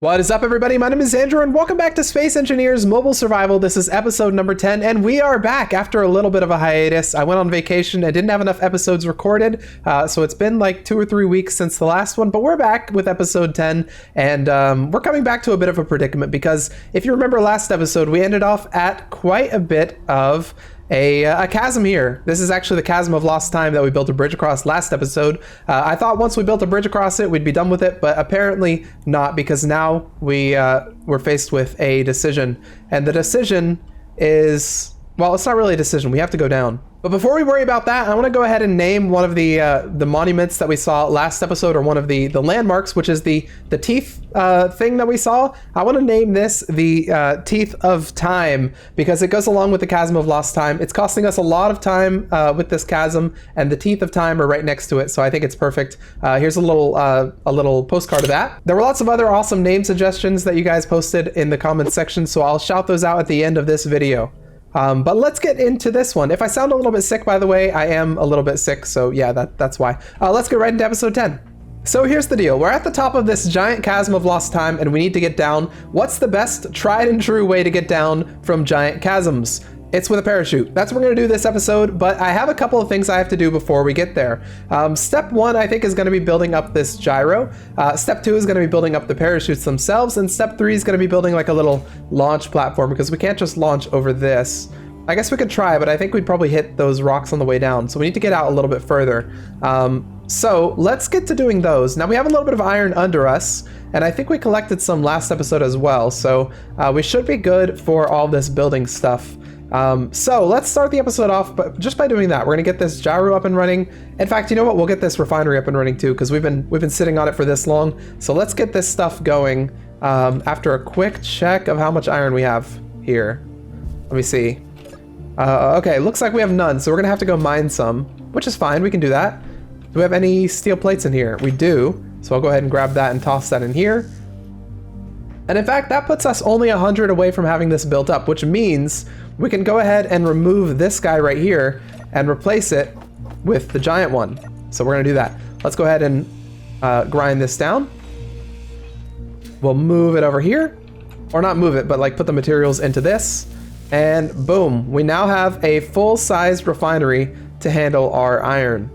What is up, everybody? My name is Andrew, and welcome back to Space Engineers Mobile Survival. This is episode number 10, and we are back after a little bit of a hiatus. I went on vacation and didn't have enough episodes recorded, so it's been like 2 or 3 weeks since the last one, but we're back with episode 10, and we're coming back to a bit of a predicament because if you remember last episode, we ended off at quite a bit of a chasm here. This is actually the chasm of lost time that we built a bridge across last episode. I thought once we built a bridge across it, we'd be done with it, but apparently not, because now we're faced with a decision. And the decision is, well, it's not really a decision. We have to go down. But before we worry about that, I want to go ahead and name one of the monuments that we saw last episode, or one of the landmarks, which is the teeth thing that we saw. I want to name this the Teeth of Time, because it goes along with the Chasm of Lost Time. It's costing us a lot of time with this chasm, and the Teeth of Time are right next to it, so I think it's perfect. Here's a little postcard of that. There were lots of other awesome name suggestions that you guys posted in the comments section, so I'll shout those out at the end of this video. But let's get into this one. If I sound a little bit sick, by the way, I am a little bit sick, so yeah, that's why. Let's get right into episode 10. So here's the deal. We're at the top of this giant chasm of lost time, and we need to get down. What's the best tried and true way to get down from giant chasms? It's with a parachute. That's what we're going to do this episode, but I have a couple of things I have to do before we get there. Step 1, I think, is going to be building up this gyro. Step 2 is going to be building up the parachutes themselves, and step 3 is going to be building like a little launch platform, because we can't just launch over this. I guess we could try, but I think we'd probably hit those rocks on the way down, so we need to get out a little bit further. So let's get to doing those. Now we have a little bit of iron under us, and I think we collected some last episode as well, so we should be good for all this building stuff. So let's start the episode off just by doing that. We're gonna get this gyro up and running. In fact, you know what? We'll get this refinery up and running too, because we've been sitting on it for this long. So let's get this stuff going after a quick check of how much iron we have here. Let me see. Okay, looks like we have none, so we're gonna have to go mine some, which is fine. We can do that. Do we have any steel plates in here? We do. So I'll go ahead and grab that and toss that in here. And in fact, that puts us only 100 away from having this built up, which means we can go ahead and remove this guy right here and replace it with the giant one. So we're gonna do that. Let's go ahead and grind this down. We'll move it over here, or not move it, but like put the materials into this, and boom, we now have a full-sized refinery to handle our iron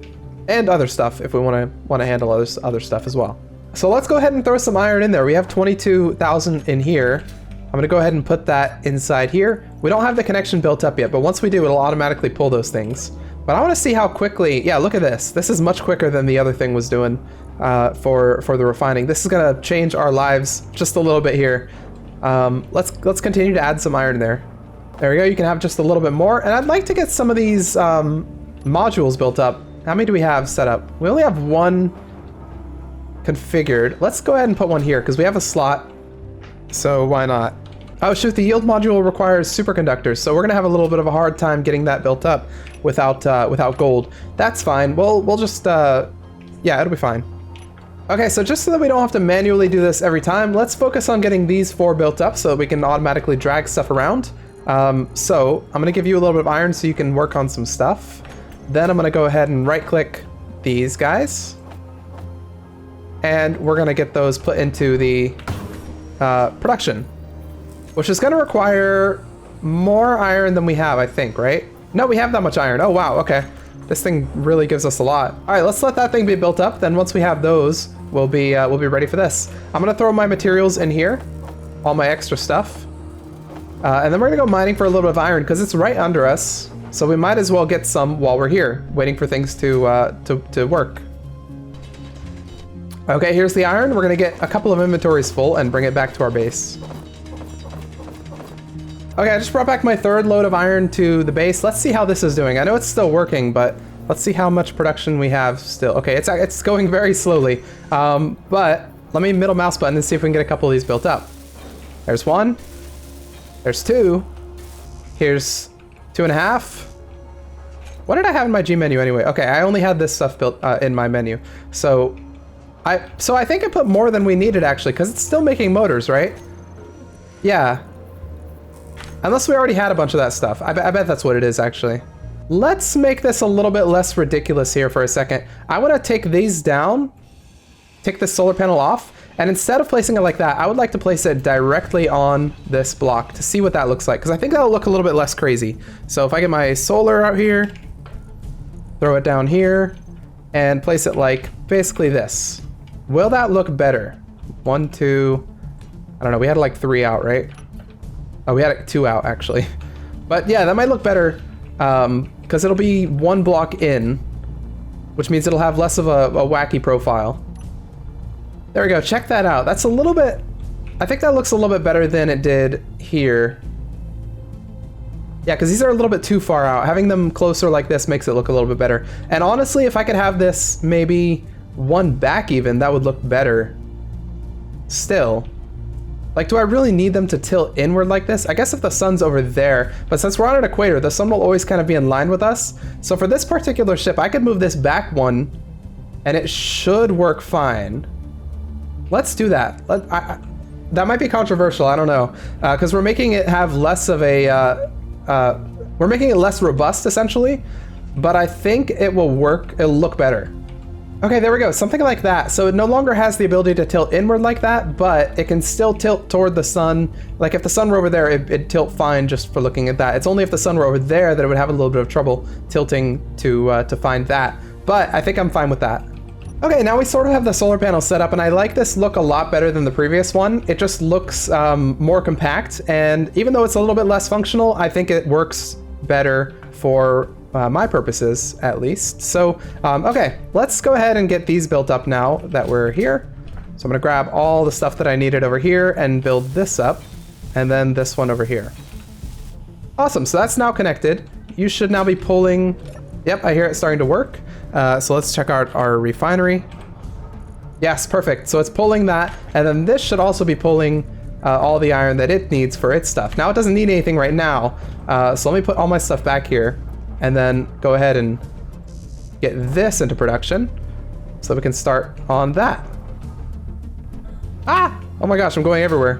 and other stuff if we want to handle other stuff as well. So let's go ahead and throw some iron in there. We have 22,000 in here. I'm gonna go ahead and put that inside here. We don't have the connection built up yet, but once we do, it'll automatically pull those things. But I wanna see how quickly, yeah, look at this. This is much quicker than the other thing was doing for the refining. This is gonna change our lives just a little bit here. Let's continue to add some iron there. There we go, you can have just a little bit more. And I'd like to get some of these modules built up. How many do we have set up? We only have one configured. Let's go ahead and put one here because we have a slot, so why not? Oh shoot, the yield module requires superconductors, so we're gonna have a little bit of a hard time getting that built up without gold. That's fine. We'll just yeah, it'll be fine. Okay, so just so that we don't have to manually do this every time, let's focus on getting these 4 built up so that we can automatically drag stuff around. So I'm gonna give you a little bit of iron so you can work on some stuff. Then I'm gonna go ahead and right click these guys, and we're gonna get those put into the production, which is gonna require more iron than we have, I think, right? No, we have that much iron. Oh wow, okay. This thing really gives us a lot. All right, let's let that thing be built up. Then once we have those, we'll be ready for this. I'm gonna throw my materials in here, all my extra stuff. And then we're gonna go mining for a little bit of iron because it's right under us. So we might as well get some while we're here, waiting for things to work. Okay, here's the iron. We're gonna get a couple of inventories full and bring it back to our base. Okay, I just brought back my 3rd load of iron to the base. Let's see how this is doing. I know it's still working, but let's see how much production we have still. Okay, it's going very slowly. But let me middle mouse button and see if we can get a couple of these built up. There's 1. There's 2. Here's 2.5. What did I have in my G menu anyway? Okay, I only had this stuff built in my menu. So I think I put more than we needed actually, because it's still making motors, right? Yeah. Unless we already had a bunch of that stuff. I bet that's what it is actually. Let's make this a little bit less ridiculous here for a second. I want to take these down take this solar panel off. And instead of placing it like that, I would like to place it directly on this block to see what that looks like, because I think that'll look a little bit less crazy. So if I get my solar out here, throw it down here, and place it like basically this. Will that look better? 1, 2, I don't know, we had like 3 out, right? Oh, we had 2 out actually. But yeah, that might look better because it'll be 1 block in, which means it'll have less of a wacky profile. There we go, check that out. That's a little bit, I think that looks a little bit better than it did here. Yeah, because these are a little bit too far out. Having them closer like this makes it look a little bit better. And honestly, if I could have this maybe 1 back even, that would look better still. Like, do I really need them to tilt inward like this? I guess if the sun's over there, but since we're on an equator, the sun will always kind of be in line with us. So for this particular ship, I could move this back 1 and it should work fine. Let's do that. That might be controversial, I don't know. Because we're making it have less of a, we're making it less robust essentially, but I think it will work, it'll look better. Okay, there we go, something like that. So it no longer has the ability to tilt inward like that, but it can still tilt toward the sun. Like if the sun were over there, it'd tilt fine just for looking at that. It's only if the sun were over there that it would have a little bit of trouble tilting to find that. But I think I'm fine with that. Okay, now we sort of have the solar panel set up, and I like this look a lot better than the previous one. It just looks more compact, and even though it's a little bit less functional, I think it works better for my purposes, at least. So, okay, let's go ahead and get these built up now that we're here. So I'm gonna grab all the stuff that I needed over here and build this up, and then this one over here. Awesome, so that's now connected. You should now be pulling, yep, I hear it starting to work. So let's check out our refinery. Yes, perfect. So it's pulling that, and then this should also be pulling all the iron that it needs for its stuff. Now it doesn't need anything right now, so let me put all my stuff back here, and then go ahead and get this into production, so we can start on that. Ah! Oh my gosh, I'm going everywhere.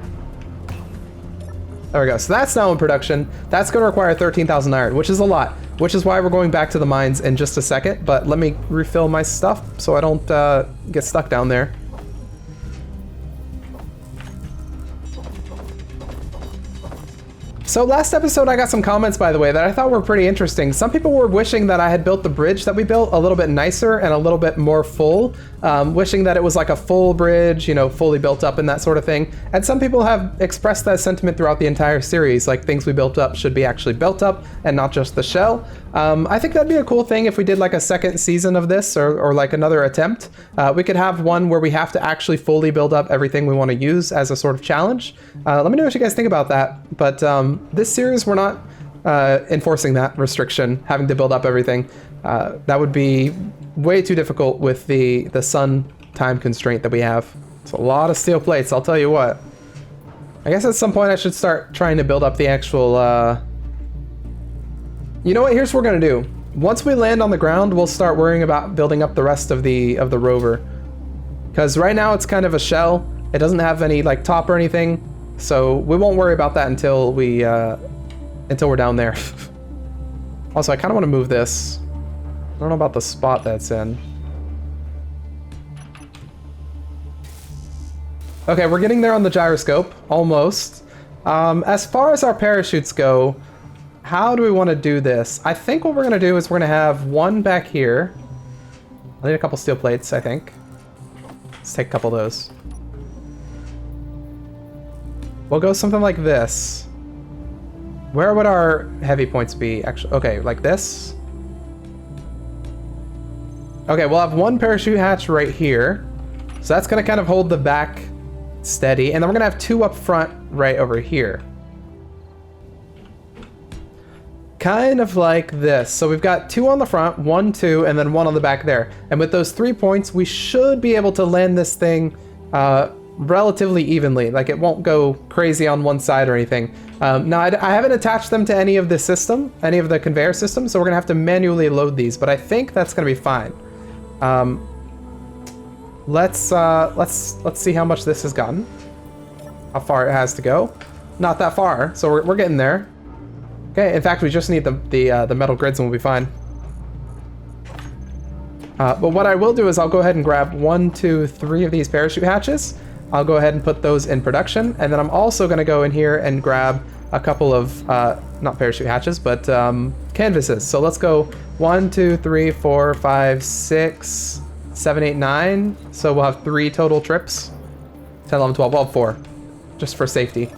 There we go. So that's now in production. That's going to require 13,000 iron, which is a lot, which is why we're going back to the mines in just a second. But let me refill my stuff so I don't get stuck down there. So last episode I got some comments, by the way, that I thought were pretty interesting. Some people were wishing that I had built the bridge that we built a little bit nicer and a little bit more full, wishing that it was like a full bridge, you know, fully built up and that sort of thing. And some people have expressed that sentiment throughout the entire series, like things we built up should be actually built up and not just the shell. I think that'd be a cool thing if we did like a second season of this, or like another attempt. We could have one where we have to actually fully build up everything we want to use as a sort of challenge. Let me know what you guys think about that. But this series, we're not enforcing that restriction, having to build up everything. That would be way too difficult with the sun time constraint that we have. It's a lot of steel plates, I'll tell you what. I guess at some point I should start trying to build up the actual... You know what, here's what we're gonna do. Once we land on the ground, we'll start worrying about building up the rest of the rover. Because right now it's kind of a shell. It doesn't have any like top or anything. So we won't worry about that until we're down there. Also, I kind of want to move this. I don't know about the spot that's in. Okay, we're getting there on the gyroscope, almost. As far as our parachutes go, how do we want to do this? I think what we're going to do is we're going to have one back here. I need a couple steel plates, I think. Let's take a couple of those. We'll go something like this. Where would our heavy points be? Actually, okay, like this. Okay, we'll have one parachute hatch right here. So that's gonna kind of hold the back steady. And then we're gonna have two up front right over here. Kind of like this. So we've got two on the front, 1, 2, and then one on the back there. And with those 3 points, we should be able to land this thing relatively evenly. Like it won't go crazy on one side or anything. Now I haven't attached them to any of the system, any of the conveyor systems, so we're gonna have to manually load these, but I think that's gonna be fine. Let's see how much this has gotten. How far it has to go. Not that far, so we're getting there. Okay, in fact, we just need the metal grids and we'll be fine. But what I will do is I'll go ahead and grab 1, 2, 3 of these parachute hatches. I'll go ahead and put those in production. And then I'm also going to go in here and grab a couple of, not parachute hatches, but canvases. So let's go 1, 2, 3, 4, 5, 6, 7, 8, 9. So we'll have 3 total trips. 10, 11, 12, well, 4, just for safety.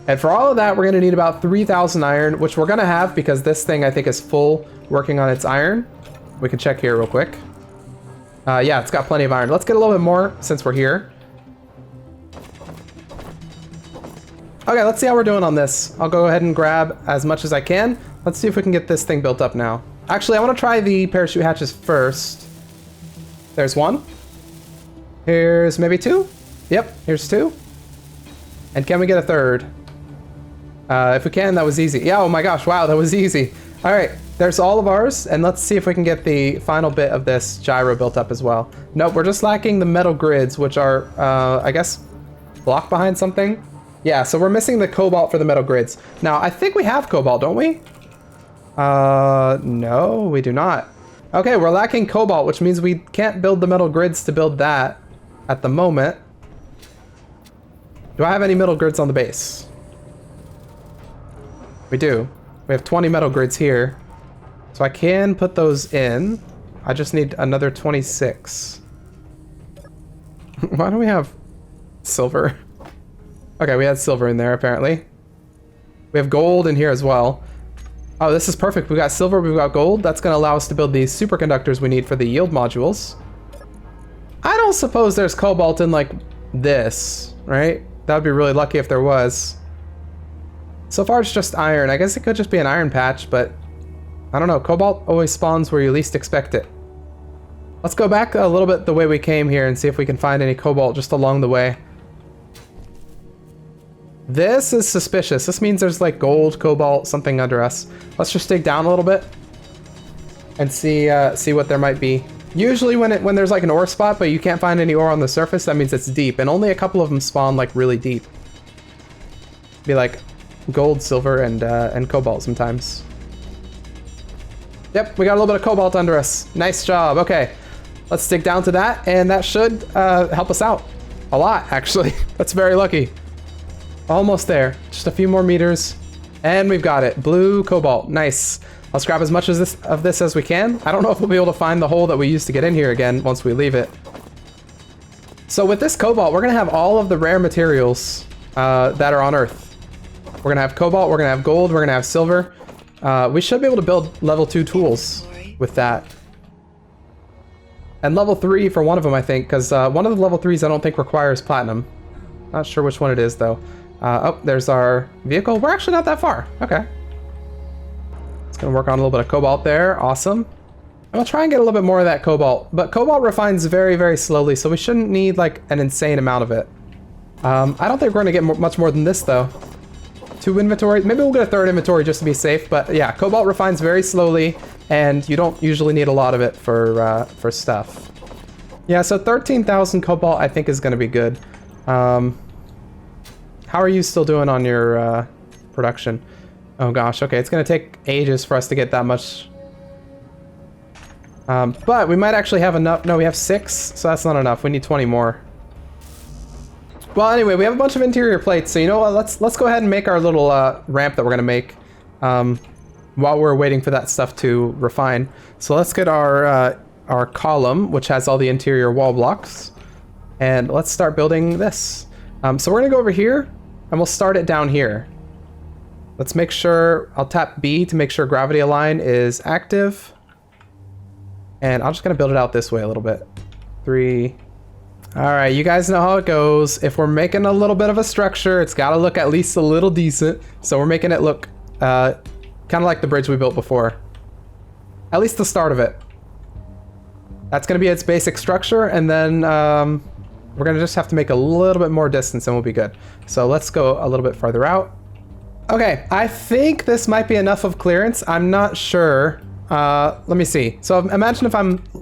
And for all of that, we're going to need about 3,000 iron, which we're going to have because this thing I think is full working on its iron. We can check here real quick. Yeah, it's got plenty of iron. Let's get a little bit more since we're here. Okay, let's see how we're doing on this. I'll go ahead and grab as much as I can. Let's see if we can get this thing built up now. Actually, I want to try the parachute hatches first. There's 1. Here's maybe 2. Yep, here's 2. And can we get a 3rd? If we can, that was easy. Yeah, oh my gosh, wow, that was easy. All right, there's all of ours, and let's see if we can get the final bit of this gyro built up as well. Nope, we're just lacking the metal grids, which are, I guess, blocked behind something. Yeah, so we're missing the cobalt for the metal grids. Now, I think we have cobalt, don't we? No, we do not. Okay, we're lacking cobalt, which means we can't build the metal grids to build that at the moment. Do I have any metal grids on the base? We do. We have 20 metal grids here. So I can put those in. I just need another 26. Why do we have silver? Okay, we had silver in there apparently. We have gold in here as well. Oh, this is perfect. We got silver, we've got gold. That's going to allow us to build these superconductors we need for the yield modules. I don't suppose there's cobalt in like this, right? That would be really lucky if there was. So far it's just iron. I guess it could just be an iron patch, but I don't know. Cobalt always spawns where you least expect it. Let's go back a little bit the way we came here and see if we can find any cobalt just along the way. This is suspicious. This means there's like gold, cobalt, something under us. Let's just dig down a little bit and see what there might be. Usually when there's like an ore spot, but you can't find any ore on the surface, that means it's deep, and only a couple of them spawn like really deep. Be like gold, silver, and cobalt sometimes. Yep, we got a little bit of cobalt under us. Nice job. Okay, let's dig down to that, and that should help us out a lot, actually. That's very lucky. Almost there. Just a few more meters, and we've got it. Blue cobalt. Nice. Let's grab as much of this as we can. I don't know if we'll be able to find the hole that we used to get in here again once we leave it. So with this cobalt, we're going to have all of the rare materials that are on Earth. We're going to have cobalt, we're going to have gold, we're going to have silver. We should be able to build level 2 tools with that. And level 3 for one of them, I think, because one of the level 3s I don't think requires platinum. Not sure which one it is, though. Oh, there's our vehicle. We're actually not that far. Okay. It's going to work on a little bit of cobalt there. Awesome. And we'll try and get a little bit more of that cobalt. But cobalt refines very, very slowly, so we shouldn't need, like, an insane amount of it. I don't think we're going to get much more than this, though. 2 inventories. Maybe we'll get a 3rd inventory just to be safe. But, yeah, cobalt refines very slowly, and you don't usually need a lot of it for stuff. Yeah, so 13,000 cobalt, I think, is going to be good. How are you still doing on your production? Oh gosh, okay, it's gonna take ages for us to get that much. But we might actually have enough. No, we have 6, so that's not enough. We need 20 more. Well, anyway, we have a bunch of interior plates, so you know what? Let's go ahead and make our little ramp that we're gonna make while we're waiting for that stuff to refine. So let's get our column, which has all the interior wall blocks, and let's start building this. So we're gonna go over here, and we'll start it down here. Let's make sure, I'll tap B to make sure gravity align is active. And I'm just gonna build it out this way a little bit. 3. All right, you guys know how it goes. If we're making a little bit of a structure, it's gotta look at least a little decent. So we're making it look kind of like the bridge we built before. At least the start of it. That's gonna be its basic structure, and then we're gonna just have to make a little bit more distance and we'll be good. So let's go a little bit farther out. Okay, I think this might be enough of clearance. I'm not sure. Let me see. So imagine if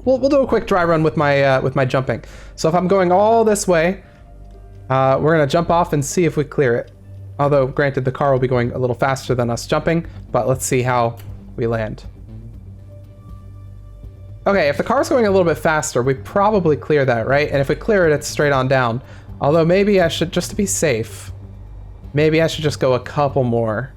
we'll do a quick dry run with my jumping. So if I'm going all this way, we're gonna jump off and see if we clear it. Although, granted, the car will be going a little faster than us jumping, but let's see how we land. Okay, if the car's going a little bit faster, we probably clear that, right? And if we clear it, it's straight on down. Although maybe I should, just to be safe, maybe I should just go a couple more.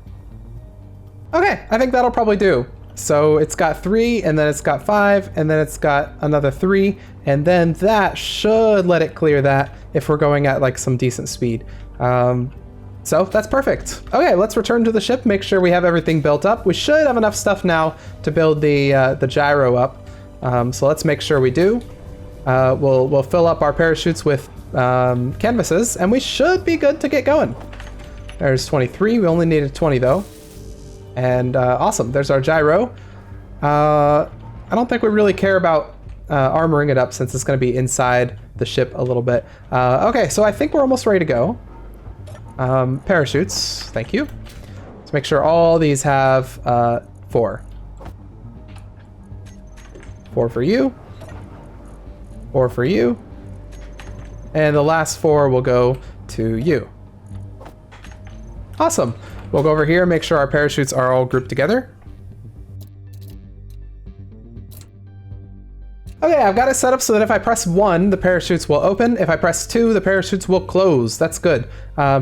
Okay, I think that'll probably do. So it's got 3, and then it's got 5, and then it's got another 3, and then that should let it clear that if we're going at like some decent speed. So that's perfect. Okay, let's return to the ship, make sure we have everything built up. We should have enough stuff now to build the gyro up. So let's make sure we do. We'll fill up our parachutes with canvases, and we should be good to get going. There's 23, we only needed 20 though. And awesome, there's our gyro. I don't think we really care about armoring it up since it's going to be inside the ship a little bit. Okay, so I think we're almost ready to go. Parachutes, thank you. Let's make sure all these have 4. 4 for you. 4 for you. And the last 4 will go to you. Awesome. We'll go over here and make sure our parachutes are all grouped together. Okay, I've got it set up so that if I press 1, the parachutes will open. If I press 2, the parachutes will close. That's good,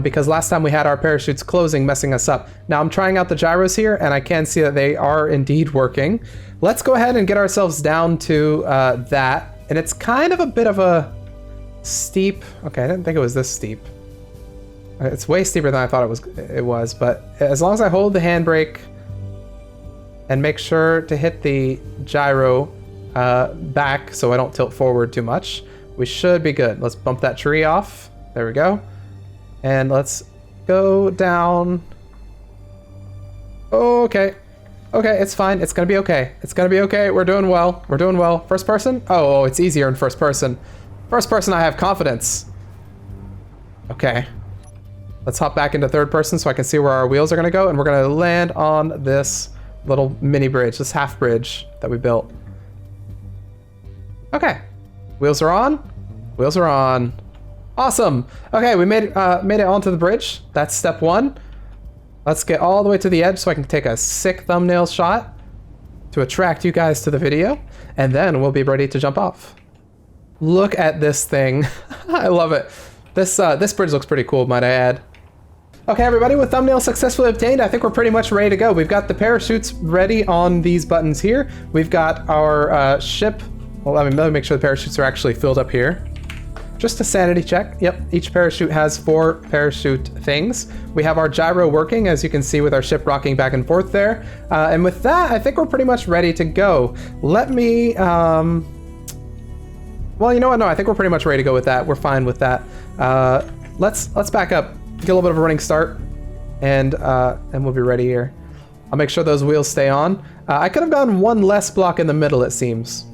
because last time we had our parachutes closing, messing us up. Now I'm trying out the gyros here, and I can see that they are indeed working. Let's go ahead and get ourselves down to that. And it's kind of a bit of a steep... Okay, I didn't think it was this steep. It's way steeper than I thought it was, but as long as I hold the handbrake and make sure to hit the gyro back so I don't tilt forward too much, we should be good. Let's bump that tree off. There we go. And let's go down. Okay. Okay, it's fine. It's gonna be okay. It's gonna be okay. We're doing well. We're doing well. First person? Oh, it's easier in first person. First person, I have confidence. Okay. Let's hop back into third person so I can see where our wheels are gonna go, and we're gonna land on this little mini bridge, this half bridge that we built. Okay, wheels are on. Wheels are on. Awesome. Okay, we made it onto the bridge. That's step 1. Let's get all the way to the edge so I can take a sick thumbnail shot to attract you guys to the video, and then we'll be ready to jump off. Look at this thing. I love it. This bridge looks pretty cool, might I add. Okay, everybody, with thumbnail successfully obtained, I think we're pretty much ready to go. We've got the parachutes ready on these buttons here. We've got our ship. Well, let me make sure the parachutes are actually filled up here. Just a sanity check. Yep, each parachute has 4 parachute things. We have our gyro working, as you can see with our ship rocking back and forth there. And with that, I think we're pretty much ready to go. Let me... Well, you know what? No, I think we're pretty much ready to go with that. We're fine with that. Let's back up. Get a little bit of a running start, and we'll be ready here. I'll make sure those wheels stay on. I could have gone 1 less block in the middle, it seems.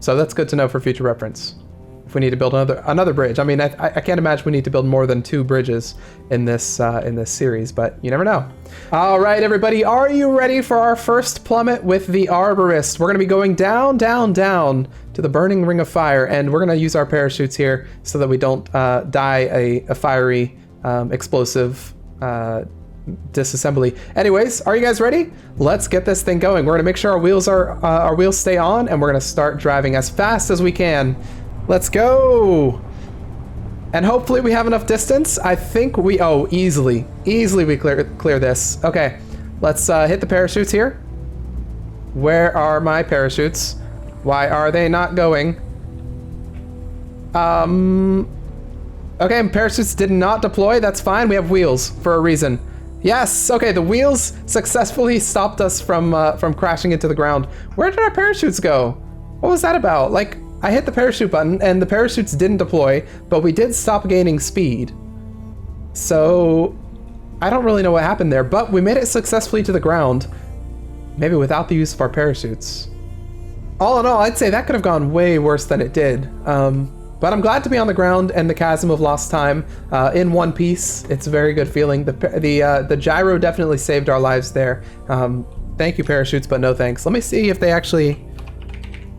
So that's good to know for future reference. If we need to build another bridge. I mean, I can't imagine we need to build more than 2 bridges in this series, but you never know. All right, everybody, are you ready for our first plummet with the Arborist? We're gonna be going down, down, down to the burning ring of fire, and we're gonna use our parachutes here so that we don't die a fiery explosive disassembly. Anyways, are you guys ready? Let's get this thing going. We're gonna make sure our wheels stay on, and we're gonna start driving as fast as we can. Let's go. And hopefully we have enough distance. I think we, oh, easily we clear this. Okay, let's hit the parachutes here. Where are my parachutes? Why are they not going? Okay, parachutes did not deploy. That's fine. We have wheels for a reason. Yes, okay, the wheels successfully stopped us from crashing into the ground. Where did our parachutes go? What was that about? Like, I hit the parachute button and the parachutes didn't deploy, but we did stop gaining speed. So I don't really know what happened there, but we made it successfully to the ground, maybe without the use of our parachutes. All in all, I'd say that could have gone way worse than it did. But I'm glad to be on the ground and the chasm of lost time in one piece. It's a very good feeling. The gyro definitely saved our lives there. Thank you, parachutes, but no thanks. Let me see if they actually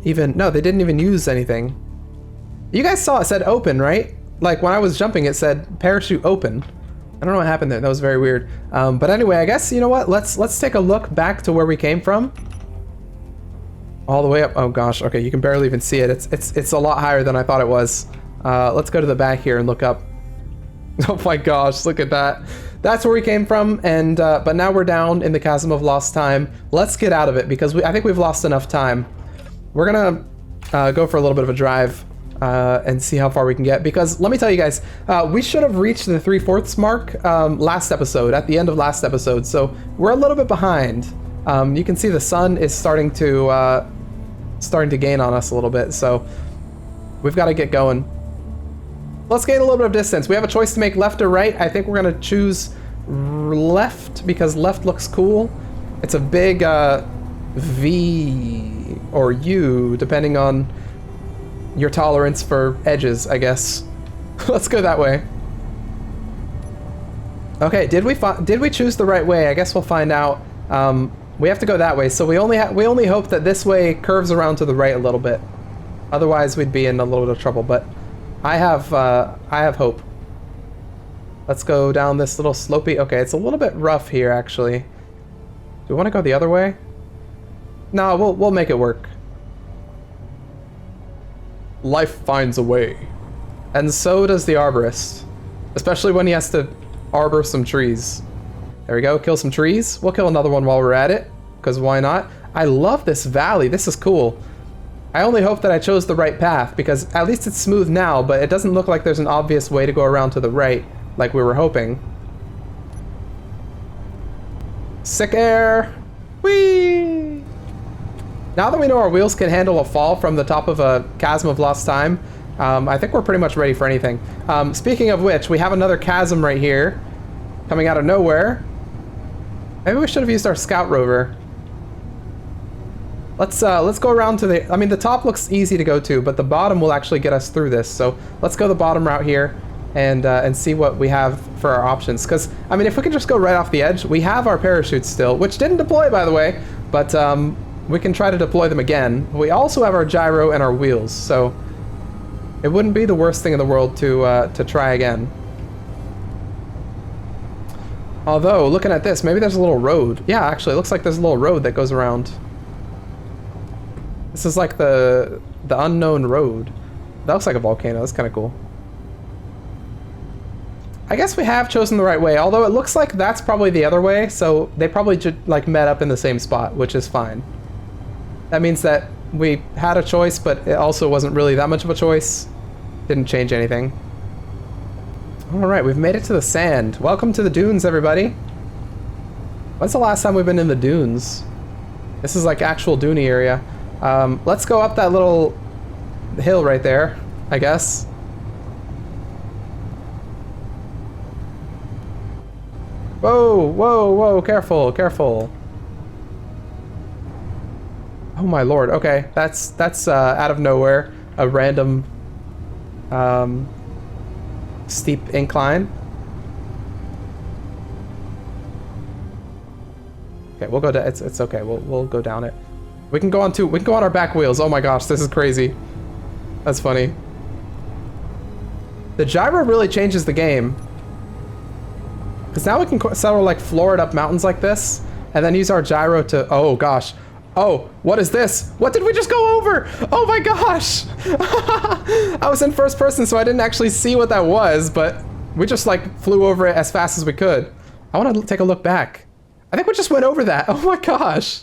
no, they didn't even use anything. You guys saw it said open, right? Like when I was jumping, it said parachute open. I don't know what happened there. That was very weird. But anyway, I guess, you know what? Let's take a look back to where we came from. All the way up. Oh gosh. Okay, you can barely even see it. It's a lot higher than I thought it was. Let's go to the back here and look up. Oh my gosh, look at that. That's where we came from, and but now we're down in the chasm of lost time. Let's get out of it because I think we've lost enough time. We're gonna go for a little bit of a drive and see how far we can get, because let me tell you guys, we should have reached the 3/4 mark last episode, at the end of last episode, so we're a little bit behind. You can see the sun is starting to gain on us a little bit, so we've got to get going. Let's gain a little bit of distance. We have a choice to make, left or right. I think we're gonna choose left because left looks cool. It's a big V or U, depending on your tolerance for edges, I guess. Let's go that way. Okay, did we choose the right way? I guess we'll find out. We have to go that way, so we only hope that this way curves around to the right a little bit. Otherwise, we'd be in a little bit of trouble. But I have hope. Let's go down this little slopey. Okay, it's a little bit rough here, actually. Do we want to go the other way? No, we'll make it work. Life finds a way. And so does the arborist. Especially when he has to arbor some trees. There we go, kill some trees. We'll kill another one while we're at it, because why not? I love this valley, this is cool. I only hope that I chose the right path, because at least it's smooth now, but it doesn't look like there's an obvious way to go around to the right, like we were hoping. Sick air! Whee! Now that we know our wheels can handle a fall from the top of a chasm of lost time, I think we're pretty much ready for anything. Speaking of which, we have another chasm right here, coming out of nowhere. Maybe we should have used our scout rover. Let's go around to the... I mean, the top looks easy to go to, but the bottom will actually get us through this. So let's go the bottom route here and see what we have for our options. Because, I mean, if we can just go right off the edge, we have our parachutes still, which didn't deploy, by the way, but we can try to deploy them again. We also have our gyro and our wheels, so it wouldn't be the worst thing in the world to try again. Although, looking at this, maybe there's a little road. Yeah, actually, it looks like there's a little road that goes around. This is like the unknown road. That looks like a volcano. That's kind of cool. I guess we have chosen the right way, although it looks like that's probably the other way, so they probably like met up in the same spot, which is fine. That means that we had a choice, but it also wasn't really that much of a choice. Didn't change anything. All right, we've made it to the sand. Welcome to the dunes, everybody. When's the last time we've been in the dunes? This is like actual duney area. Let's go up that little hill right there, I guess. Whoa, whoa, whoa, careful, careful. Oh my lord, okay, that's out of nowhere, a random steep incline. Okay, we'll go to it's okay. We'll go down it. We can go on our back wheels. Oh my gosh, this is crazy. That's funny. The gyro really changes the game. Because now we can settle like floor it up mountains like this, and then use our gyro to, oh gosh. Oh, what is this? What did we just go over? Oh my gosh! I was in first person, so I didn't actually see what that was, but we just like flew over it as fast as we could. I want to take a look back. I think we just went over that. Oh my gosh.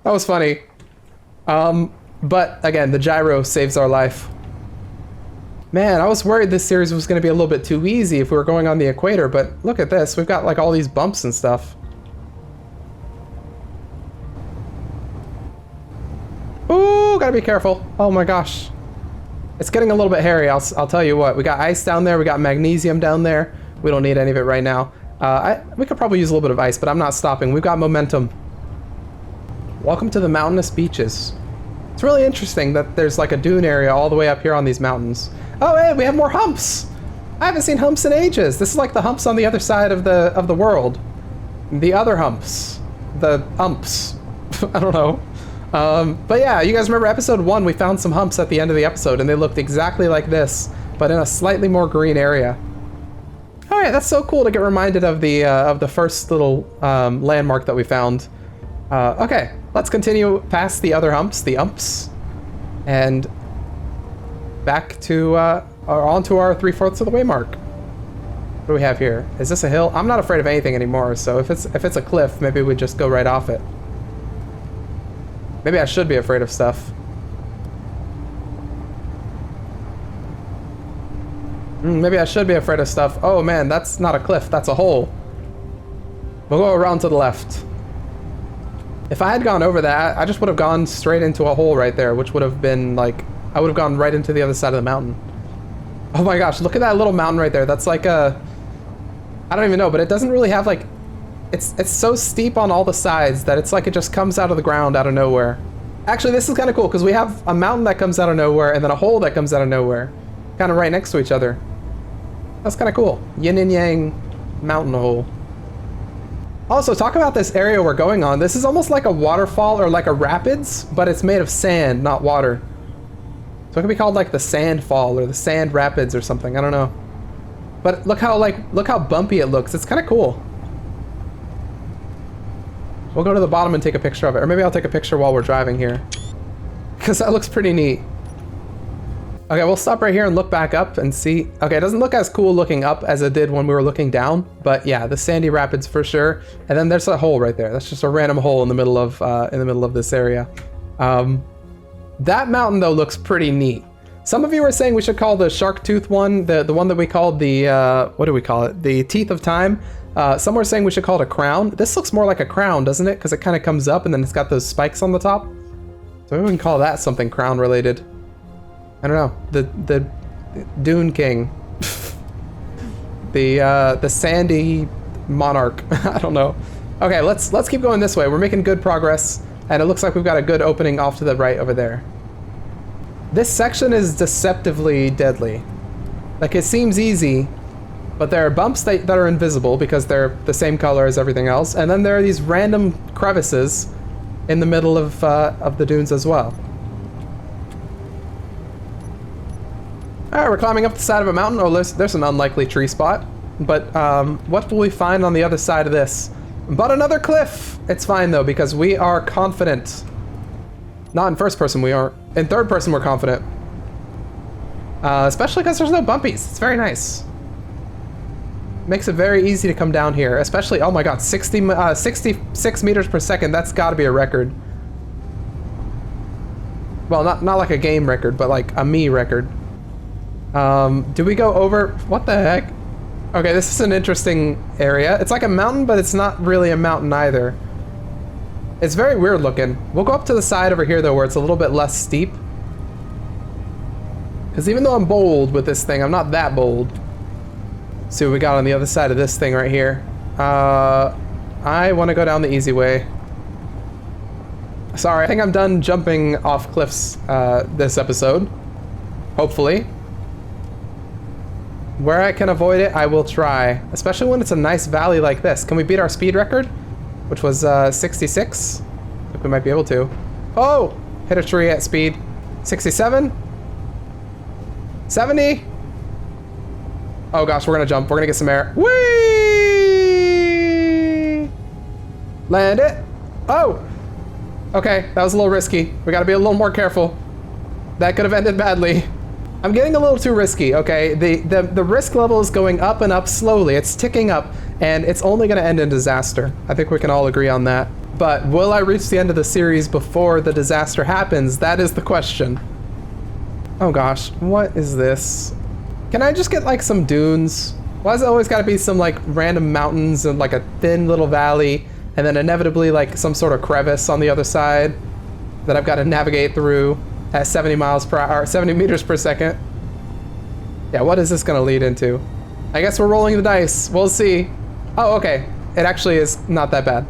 That was funny. But again, the gyro saves our life. Man, I was worried this series was going to be a little bit too easy if we were going on the equator, but look at this. We've got like all these bumps and stuff. Ooh, gotta be careful. Oh my gosh. It's getting a little bit hairy, I'll tell you what. We got ice down there, we got magnesium down there. We don't need any of it right now. We could probably use a little bit of ice, but I'm not stopping. We've got momentum. Welcome to the mountainous beaches. It's really interesting that there's like a dune area all the way up here on these mountains. Oh, hey, we have more humps. I haven't seen humps in ages. This is like the humps on the other side of the world. The other humps. The umps. I don't know. But yeah, you guys remember episode 1, we found some humps at the end of the episode, and they looked exactly like this, but in a slightly more green area. Oh yeah, that's so cool to get reminded of the first little landmark that we found. Okay, let's continue past the other humps, the umps, and back to, or onto our 3/4 of the way mark. What do we have here? Is this a hill? I'm not afraid of anything anymore, so if it's a cliff, maybe we just go right off it. Maybe I should be afraid of stuff. Maybe I should be afraid of stuff. Oh man, that's not a cliff, that's a hole. We'll go around to the left. If I had gone over that, I just would have gone straight into a hole right there, which would have been like, I would have gone right into the other side of the mountain. Oh my gosh, look at that little mountain right there. That's like a, I don't even know, but it doesn't really have like, it's so steep on all the sides that it's like it just comes out of the ground out of nowhere. Actually, this is kind of cool because we have a mountain that comes out of nowhere and then a hole that comes out of nowhere, kind of right next to each other. That's kind of cool. Yin and yang mountain hole. Also, talk about this area we're going on. This is almost like a waterfall or like a rapids, but it's made of sand, not water. So it could be called like the sand fall or the sand rapids or something. I don't know. But look how bumpy it looks. It's kind of cool. We'll go to the bottom and take a picture of it. Or maybe I'll take a picture while we're driving here. Because that looks pretty neat. Okay, we'll stop right here and look back up and see. Okay, it doesn't look as cool looking up as it did when we were looking down. But yeah, the sandy rapids for sure. And then there's a hole right there. That's just a random hole in the middle of this area. That mountain though looks pretty neat. Some of you were saying we should call the shark tooth one, the one that we called the, what do we call it? The teeth of time. Some were saying we should call it a crown. This looks more like a crown, doesn't it? Because it kind of comes up and then it's got those spikes on the top. So maybe we can call that something crown related. I don't know. The Dune King. the sandy monarch. I don't know. Okay, let's keep going this way. We're making good progress and it looks like we've got a good opening off to the right over there. This section is deceptively deadly. Like it seems easy, but there are bumps that are invisible because they're the same color as everything else, and then there are these random crevices in the middle of the dunes as well. Alright, we're climbing up the side of a mountain. Oh, there's an unlikely tree spot. But what will we find on the other side of this? But another cliff! It's fine though, because we are confident. Not in first person we aren't. In third person we're confident. Especially because there's no bumpies. It's very nice. Makes it very easy to come down here. Especially, oh my god, 66 meters per second. That's gotta be a record. Well, not like a game record, but like a me record. Do we go over? What the heck? Okay, this is an interesting area. It's like a mountain, but it's not really a mountain either. It's very weird looking. We'll go up to the side over here though, where it's a little bit less steep. Because even though I'm bold with this thing, I'm not that bold. Let's see what we got on the other side of this thing right here. I want to go down the easy way. Sorry, I think I'm done jumping off cliffs this episode. Hopefully. Where I can avoid it, I will try. Especially when it's a nice valley like this. Can we beat our speed record? Which was 66? I think we might be able to. Oh! Hit a tree at speed. 67? 70? Oh gosh, we're gonna jump. We're gonna get some air. Whee! Land it. Oh! Okay, that was a little risky. We gotta be a little more careful. That could have ended badly. I'm getting a little too risky, okay? The risk level is going up and up slowly. It's ticking up, and it's only gonna end in disaster. I think we can all agree on that. But will I reach the end of the series before the disaster happens? That is the question. Oh gosh, what is this? Can I just get like some dunes? Why has it always gotta be some like random mountains and like a thin little valley, and then inevitably like some sort of crevice on the other side that I've gotta navigate through at 70 miles per hour, 70 meters per second. Yeah, what is this gonna lead into? I guess we're rolling the dice. We'll see. Oh, okay. It actually is not that bad.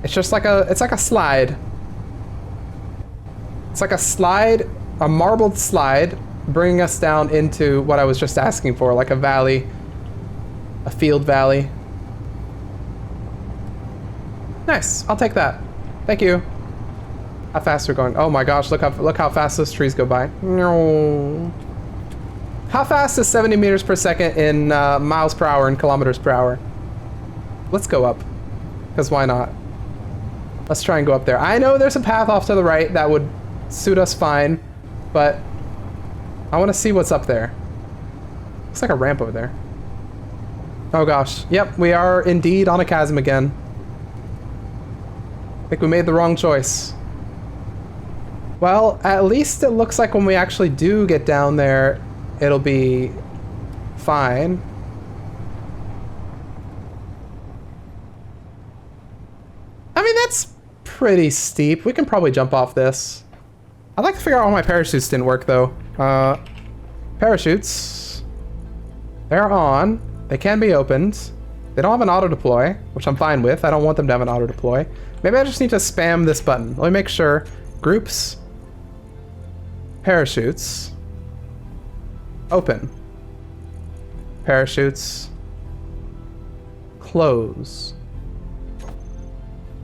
It's just like it's like a slide. It's like a slide, a marbled slide, bringing us down into what I was just asking for, like a valley, a field valley. Nice, I'll take that. Thank you. How fast we're going? Oh my gosh, look how fast those trees go by. No. How fast is 70 meters per second in miles per hour and kilometers per hour? Let's go up, because why not? Let's try and go up there. I know there's a path off to the right that would suit us fine, but I want to see what's up there. Looks like a ramp over there. Oh gosh. Yep, we are indeed on a chasm again. I think we made the wrong choice. Well, at least it looks like when we actually do get down there, it'll be fine. I mean, that's pretty steep. We can probably jump off this. I'd like to figure out why my parachutes didn't work, though. Parachutes. They're on. They can be opened. They don't have an auto-deploy, which I'm fine with. I don't want them to have an auto-deploy. Maybe I just need to spam this button. Let me make sure. Groups. Parachutes. Open. Parachutes. Close.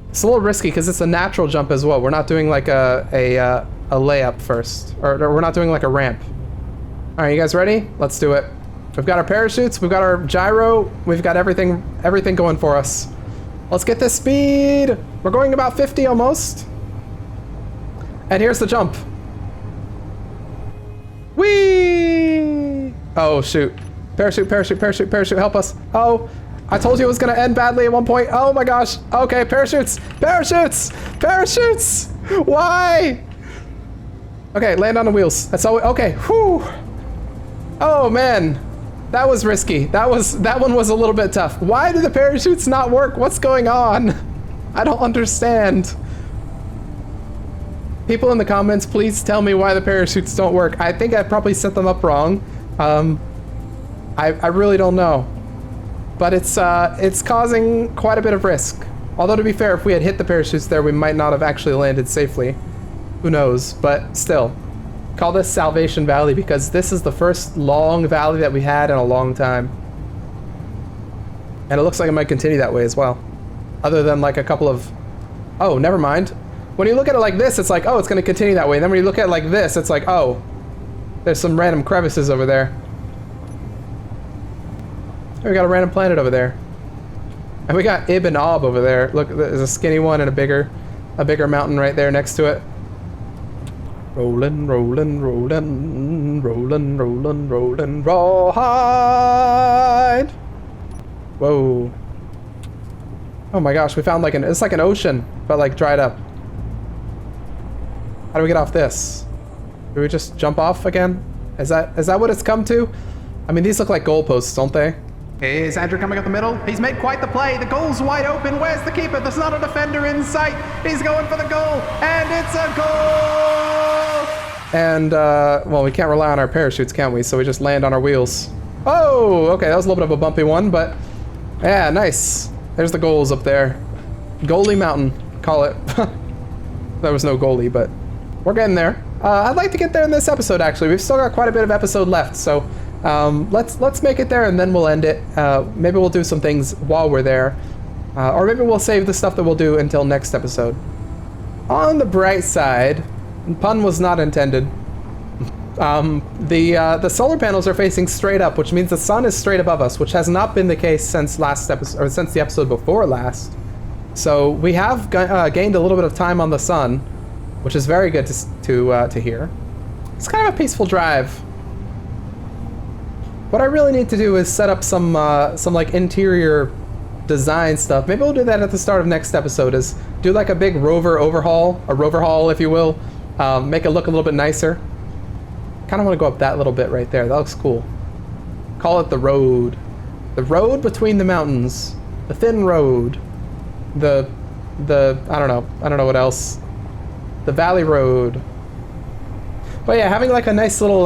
It's a little risky because it's a natural jump as well. We're not doing like a layup first. Or we're not doing like a ramp. Alright, you guys ready? Let's do it. We've got our parachutes, we've got our gyro, we've got everything going for us. Let's get this speed! We're going about 50 almost. And here's the jump. Whee! Oh shoot. Parachute, parachute, parachute, parachute, help us. Oh, I told you it was gonna end badly at one point. Oh my gosh. Okay, parachutes, parachutes, parachutes! Why? Okay, land on the wheels. That's all, okay, whew. Oh man. That was risky. That one was a little bit tough. Why do the parachutes not work? What's going on? I don't understand. People in the comments, please tell me why the parachutes don't work. I think I probably set them up wrong. I really don't know. But it's causing quite a bit of risk. Although to be fair, if we had hit the parachutes there, we might not have actually landed safely. Who knows? But still. Call this Salvation Valley because this is the first long valley that we had in a long time. And it looks like it might continue that way as well. Other than like a couple of... Oh, never mind. When you look at it like this, it's like, oh, it's going to continue that way. And then when you look at it like this, it's like, oh, there's some random crevices over there. Oh, we got a random planet over there. And we got Ib and Ob over there. Look, there's a skinny one and a bigger mountain right there next to it. Rollin', rollin', rollin', rollin', rollin', rollin', rawhide. Whoa. Oh my gosh, we found like it's like an ocean, but like dried up. How do we get off this? Do we just jump off again? Is that what it's come to? I mean, these look like goalposts, don't they? Is Andrew coming up the middle? He's made quite the play. The goal's wide open. Where's the keeper? There's not a defender in sight. He's going for the goal, and it's a goal! And, well, we can't rely on our parachutes, can we? So we just land on our wheels. Oh, okay, that was a little bit of a bumpy one, but yeah, nice. There's the goals up there. Goalie Mountain, call it. There was no goalie, but we're getting there. I'd like to get there in this episode, actually. We've still got quite a bit of episode left, so let's make it there and then we'll end it. Maybe we'll do some things while we're there. Or maybe we'll save the stuff that we'll do until next episode. On the bright side, pun was not intended, the solar panels are facing straight up, which means the sun is straight above us, which has not been the case since last episode, or since the episode before last. So we have gained a little bit of time on the sun, which is very good to hear. It's kind of a peaceful drive. What I really need to do is set up some like interior design stuff. Maybe we'll do that at the start of next episode, is do like a big rover overhaul, a rover haul if you will, make it look a little bit nicer. Kind of want to go up that little bit right there. That looks cool. Call it the road. The road between the mountains. The thin road. The I don't know what else. The valley road. But yeah, having like a nice little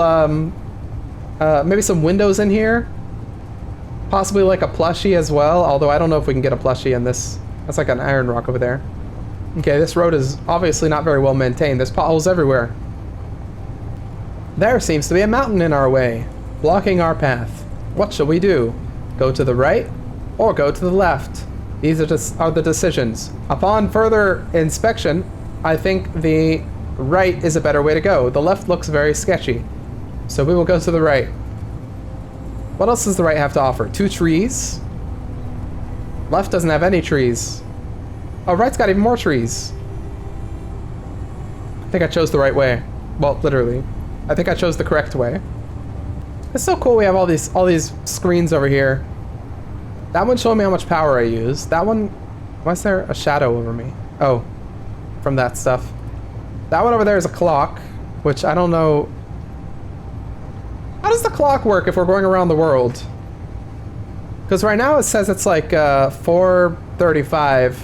maybe some windows in here. Possibly like a plushie as well, although I don't know if we can get a plushie in this. That's like an iron rock over there. Okay, this road is obviously not very well maintained. There's potholes everywhere. There seems to be a mountain in our way, blocking our path. What shall we do? Go to the right or go to the left? These are the decisions. Upon further inspection, I think the right is a better way to go. The left looks very sketchy, so we will go to the right. What else does the right have to offer? 2 trees. Left doesn't have any trees. Oh, right's got even more trees. I think I chose the right way. Well, literally. I think I chose the correct way. It's so cool we have all these screens over here. That one showed me how much power I use. That one, why is there a shadow over me? Oh, from that stuff. That one over there is a clock, which I don't know. How does the clock work if we're going around the world? Because right now it says it's like 4:35,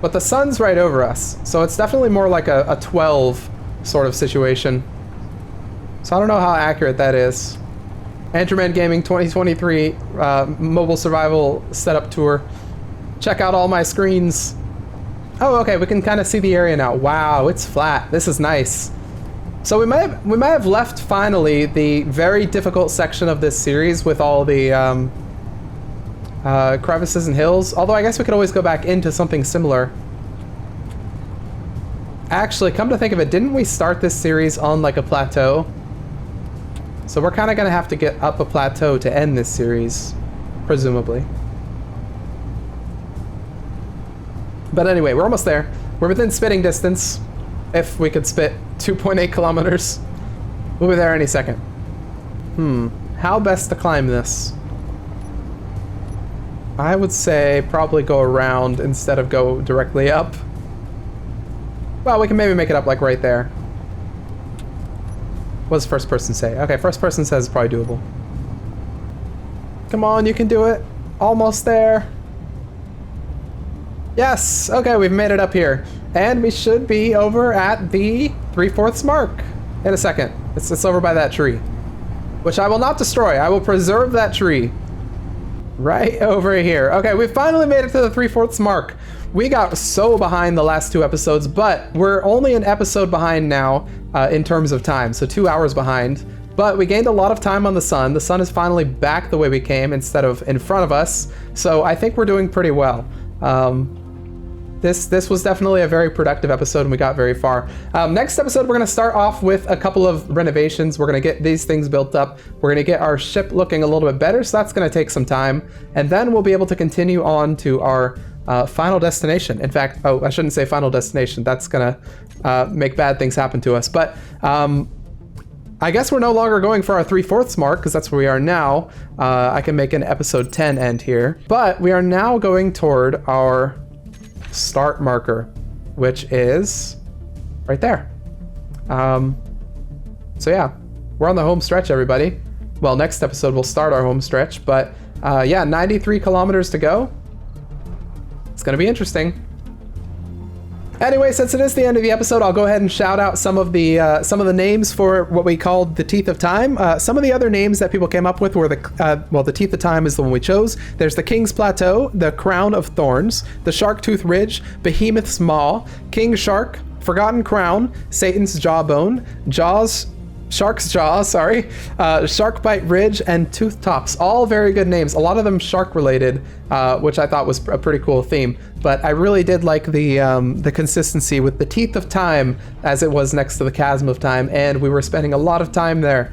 but the sun's right over us. So it's definitely more like a 12 sort of situation. So I don't know how accurate that is. AndrewmanGaming 2023 mobile survival setup tour. Check out all my screens. Oh, okay, we can kind of see the area now. Wow, it's flat. This is nice. So we might have left finally the very difficult section of this series with all the crevices and hills. Although I guess we could always go back into something similar. Actually, come to think of it, didn't we start this series on like a plateau? So we're kind of going to have to get up a plateau to end this series, presumably. But anyway, we're almost there. We're within spitting distance, if we could spit 2.8 kilometers. We'll be there any second. How best to climb this? I would say probably go around instead of go directly up. Well, we can maybe make it up like right there. What does first person say? Okay, first person says it's probably doable. Come on, you can do it. Almost there. Yes, okay, we've made it up here. And we should be over at the 3/4 mark in a second. It's over by that tree, which I will not destroy. I will preserve that tree right over here. Okay, we finally made it to the 3/4 mark. We got so behind the last 2 episodes, but we're only an episode behind now in terms of time, so 2 hours behind. But we gained a lot of time on the sun. The sun is finally back the way we came instead of in front of us, so I think we're doing pretty well. This was definitely a very productive episode and we got very far. Next episode, we're going to start off with a couple of renovations. We're going to get these things built up. We're going to get our ship looking a little bit better, so that's going to take some time. And then we'll be able to continue on to our final destination. In fact, oh, I shouldn't say final destination. That's going to make bad things happen to us. But I guess we're no longer going for our 3/4 mark because that's where we are now. I can make an episode 10 end here. But we are now going toward our start marker, which is right there. So yeah, we're on the home stretch, everybody. Well, next episode we'll start our home stretch, but yeah, 93 kilometers to go. It's gonna be interesting. Anyway, since it is the end of the episode, I'll go ahead and shout out some of the names for what we called the Teeth of Time. Some of the other names that people came up with were well, the Teeth of Time is the one we chose. There's the King's Plateau, the Crown of Thorns, the Shark Tooth Ridge, Behemoth's Maw, King Shark, Forgotten Crown, Satan's Jawbone, Shark's Jaw, sorry, Shark Bite Ridge, and Tooth Tops. All very good names. A lot of them shark related, which I thought was a pretty cool theme. But I really did like the consistency with the Teeth of Time as it was next to the Chasm of Time, and we were spending a lot of time there.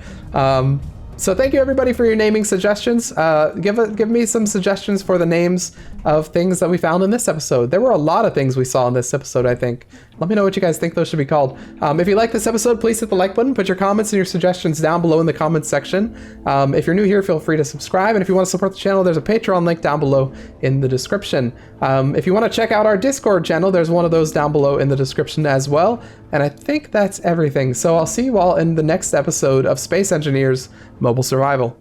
So thank you everybody for your naming suggestions. Give me some suggestions for the names of things that we found in this episode. There were a lot of things we saw in this episode, I think. Let me know what you guys think those should be called. If you like this episode, please hit the like button. Put your comments and your suggestions down below in the comments section. If you're new here, feel free to subscribe. And if you want to support the channel, there's a Patreon link down below in the description. If you want to check out our Discord channel, there's one of those down below in the description as well. And I think that's everything. So I'll see you all in the next episode of Space Engineers Mobile Survival.